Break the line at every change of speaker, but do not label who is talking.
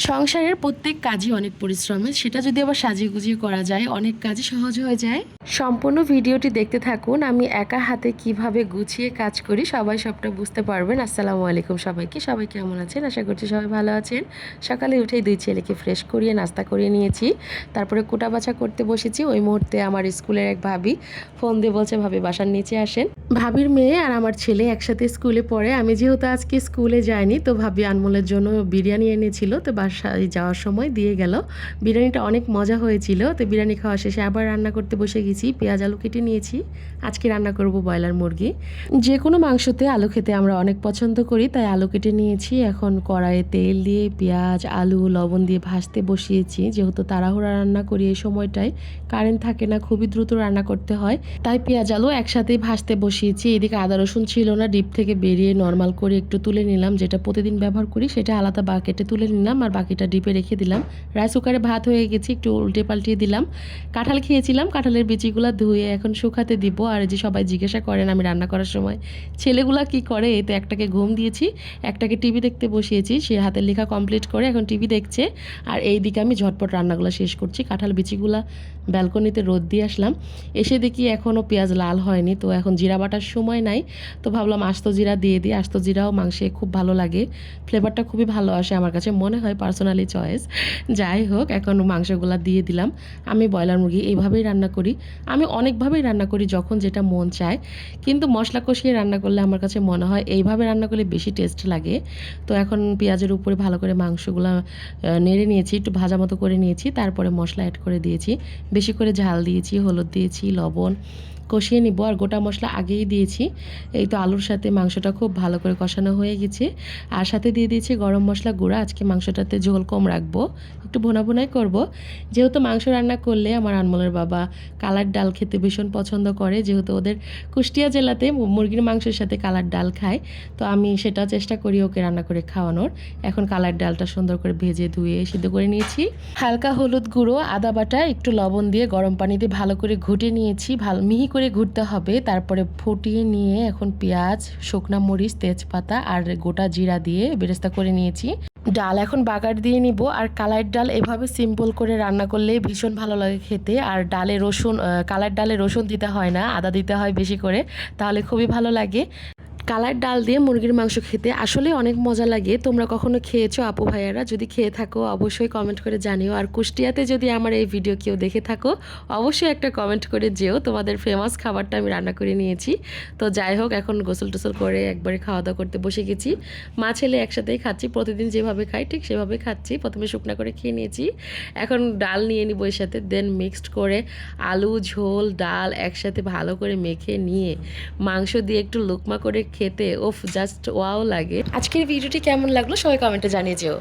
সংসারের প্রত্যেক কাজই অনেক পরিশ্রমের, সেটা যদি আবার সাজিয়ে গুজিয়ে করা যায় অনেক কাজই সহজ হয়ে যায়। সম্পূর্ণ ভিডিওটি দেখতে থাকুন, আমি একা হাতে কিভাবে গুছিয়ে কাজ করি সবাই সবটা বুঝতে পারবেন। আসসালামু আলাইকুম সবাইকে, সবাই কেমন আছেন? আশা করছি সবাই ভালো আছেন। সকালে উঠেই দুই ছেলেকে ফ্রেশ করিয়ে নাস্তা করিয়ে নিয়েছি, তারপরে কোটা বাছা করতে বসেছি। ওই মুহূর্তে আমার স্কুলের এক ভাবি ফোন দিয়ে বলছে, ভাবি বাসার নিচে আসেন। ভাবির মেয়ে আর আমার ছেলে একসাথে স্কুলে পড়ে। আমি যেহেতু আজকে স্কুলে যাইনি, তো ভাবি আনমোলের জন্য বিরিয়ানি এনেছিল, তো বাসায় যাওয়ার সময় দিয়ে গেল। বিরিয়ানিটা অনেক মজা হয়েছিল। তো বিরিয়ানি খাওয়া শেষে আবার রান্না করতে বসে গেছি। পেঁয়াজ আলু কেটে নিয়েছি, আজকে রান্না করব ব্রয়লার মুরগি। যে কোনো মাংসতে আলু খেতে আমরা অনেক পছন্দ করি, তাই আলু কেটে নিয়েছি। এখন কড়াইয়ে তেল দিয়ে পেঁয়াজ আলু লবণ দিয়ে ভাজতে বসিয়েছি। যেহেতু তাড়াহুড়া রান্না করি এই সময়টায়, কারেন্ট থাকে না, খুবই দ্রুত রান্না করতে হয়, তাই পেঁয়াজ আলু একসাথেই ভাজতে বসিয়েছি। এদিকে আদা রসুন ছিল না, ডিপ থেকে বেরিয়ে নর্মাল করে একটু তুলে নিলাম। যেটা প্রতিদিন ব্যবহার করি সেটা আলাদা বাকেটে তুলে নিলাম, আর বাকিটা ডিপে রেখে দিলাম। রাইস কুকারে ভাত হয়ে গেছে, একটু উল্টে পাল্টিয়ে দিলাম। কাঁঠাল খেয়েছিলাম, কাঁঠালের বিচিগুলো ধুয়ে এখন শুকাতে দিব। আর যে সবাই জিজ্ঞাসা করেন আমি রান্না করার সময় ছেলেগুলা কি করে, এই তো একটাকে ঘুম দিয়েছি, একটাকে টিভি দেখতে বসিয়েছি। সে হাতের লেখা কমপ্লিট করে এখন টিভি দেখছে, আর এই দিকে আমি ঝটপট রান্নাগুলো শেষ করছি। কাঁঠাল বিচিগুলা ব্যালকনিতে রোদ দিয়ে আসলাম, এসে দেখি এখনও পেঁয়াজ লাল হয়নি। তো এখন জিরা বাটার সময় নাই, তো ভাবলাম আস্ত জিরা দিয়ে দিই। আস্ত জিরাও মাংসে খুব ভালো লাগে, ফ্লেভারটা খুবই ভালো আসে আমার কাছে মনে হয়, পার্সোনালি চয়েস। যাই হোক, এখন মাংসগুলো দিয়ে দিলাম। আমি ব্রয়লার মুরগি এইভাবেই রান্না করি, আমি অনেকভাবেই রান্না করি যখন যেটা মন চায়, কিন্তু মশলা কষিয়ে রান্না করলে আমার কাছে মনে হয় এইভাবে রান্না করলে বেশি টেস্ট লাগে। তো এখন পেঁয়াজের উপরে ভালো করে মাংসগুলো নেড়ে নিয়েছি, একটু ভাজা মতো করে নিয়েছি, তারপরে মশলা অ্যাড করে দিয়েছি। বেশি করে ঝাল দিয়েছি, হলুদ দিয়েছি, লবণ, কষিয়ে নিব। আর গোটা মশলা আগেই দিয়েছি। এই তো আলুর সাথে মাংসটা খুব ভালো করে কষানো হয়ে গেছে, আর সাথে দিয়ে দিয়েছি গরম মশলা গুঁড়া। আজকে মাংসটাতে ঝোল কম রাখবো, একটু ভুনা ভুনাই করবো। যেহেতু মাংস রান্না করলে আমার আনমোলের বাবা কালার ডাল খেতে ভীষণ পছন্দ করে, যেহেতু ওদের কুষ্টিয়া জেলাতে মুরগির মাংসের সাথে কালার ডাল খায়, তো আমি সেটা চেষ্টা করি ওকে রান্না করে খাওয়ানোর। এখন কালার ডালটা সুন্দর করে ভেজে ধুয়ে সিদ্ধ করে নিয়েছি। হালকা হলুদ গুঁড়ো, আদা বাটা, একটু লবণ দিয়ে গরম পানি দিয়ে ভালো করে ঘুটে নিয়েছি। ভালো মিহি করে ঘুরতে হবে, তারপরে ফুটিয়ে নিয়ে এখন পেঁয়াজ, শুকনা মরিচ, তেজপাতা আর গোটা জিরা দিয়ে বেরেস্তা করে নিয়েছি। ডাল এখন বাগার দিয়ে নিব। আর কালার ডাল এভাবে সিম্পল করে রান্না করলে ভীষণ ভালো লাগে খেতে। আর ডালে রসুন, কালার ডালে রসুন দিতে হয় না, আদা দিতে হয় বেশি করে, তাহলে খুবই ভালো লাগে। কালার ডাল দিয়ে মুরগির মাংস খেতে আসলে অনেক মজা লাগে। তোমরা কখনো খেয়েছো আপু ভাইয়ারা? যদি খেয়ে থাকো অবশ্যই কমেন্ট করে জানিও। আর কুষ্টিয়াতে যদি আমার এই ভিডিও কেউ দেখে থাকো অবশ্যই একটা কমেন্ট করে যেও, তোমাদের ফেমাস খাবারটা আমি রান্না করে নিয়েছি। তো যাই হোক, এখন গোসল টোসল করে একবারে খাওয়া দাওয়া করতে বসে গেছি। মা ছেলে একসাথেই খাচ্ছি, প্রতিদিন যেভাবে খাই ঠিক সেভাবে খাচ্ছি। প্রথমে শুকনা করে খেয়ে নিয়েছি, এখন ডাল নিয়ে নিব এর সাথে, দেন মিক্সড করে আলু ঝোল ডাল একসাথে ভালো করে মেখে নিয়ে মাংস দিয়ে একটু লুকমা করে খেতে ওফ জাস্ট ওয়াও লাগে। আজকের ভিডিওটি কেমন লাগলো সবাই কমেন্টে জানিয়ে যেও।